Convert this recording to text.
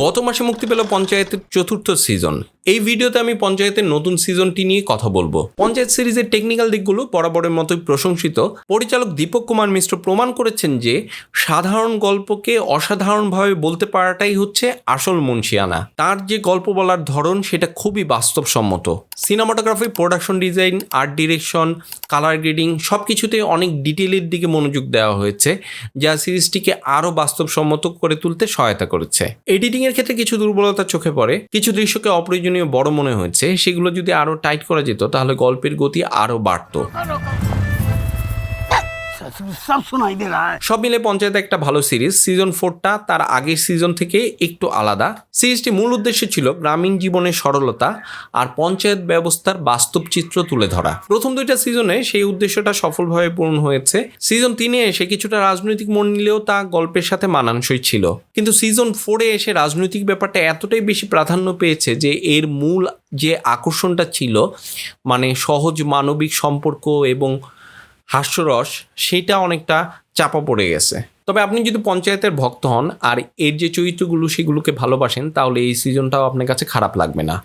গত মাসে মুক্তি পেল পঞ্চায়েতের 4র্থ সিজন। এই ভিডিওতে আমি পঞ্চায়েতের নতুন সিজনটি নিয়ে কথা বলবো। পঞ্চায়েত সিরিজের টেকনিক্যাল দিকগুলো বরাবরের মতোই প্রশংসিত। পরিচালক দীপক কুমার মিশ্র প্রমাণ করেছেন যে সাধারণ গল্পকে অসাধারণভাবে বলতে পারাটাই হচ্ছে আসল মুন্সিয়ানা। তার যে গল্প বলার ধরন সেটা খুবই বাস্তবসম্মত। Cinematography, production design, art direction, colour grading সব কিছুতে অনেক ডিটেলের দিকে মনোযোগ দেওয়া হয়েছে, যা সিরিজটিকে আরও বাস্তবসম্মত করে তুলতে সহায়তা করেছে। এডিটিংয়ের ক্ষেত্রে কিছু দুর্বলতা চোখে পড়ে, কিছু দৃশ্যকে অপ্রয়োজনীয় বড় মনে হয়েছে। সেগুলো যদি আরও টাইট করা যেত তাহলে গল্পের গতি আরও বাড়তো। সব মিলে পঞ্চায়েত একটা ভালো সিরিজ। সিজন 4টা তার আগের সিজন থেকে একটু আলাদা। সিরিজটি মূল উদ্দেশ্য ছিল গ্রামীণ জীবনের সরলতা আর পঞ্চায়েত ব্যবস্থার বাস্তব চিত্র তুলে ধরা। প্রথম 2টা সিজনে সেই উদ্দেশ্যটা সফলভাবে পূরণ হয়েছে। সিজন 3-এ এসে কিছুটা রাজনৈতিক মোড় নিলেও তা গল্পের সাথে মানানসই ছিল। কিন্তু সিজন 4-এ এসে রাজনৈতিক ব্যাপারটা এতটাই বেশি প্রাধান্য পেয়েছে যে এর মূল যে আকর্ষণটা ছিল, মানে সহজ মানবিক সম্পর্ক এবং হাস্যরস, সেটা অনেকটা চাপা পড়ে গেছে। তবে আপনি যদি পঞ্চায়েতের ভক্ত হন আর এর যে চরিত্রগুলো সেগুলোকে ভালোবাসেন, তাহলে এই সিজনটাও আপনার কাছে খারাপ লাগবে না।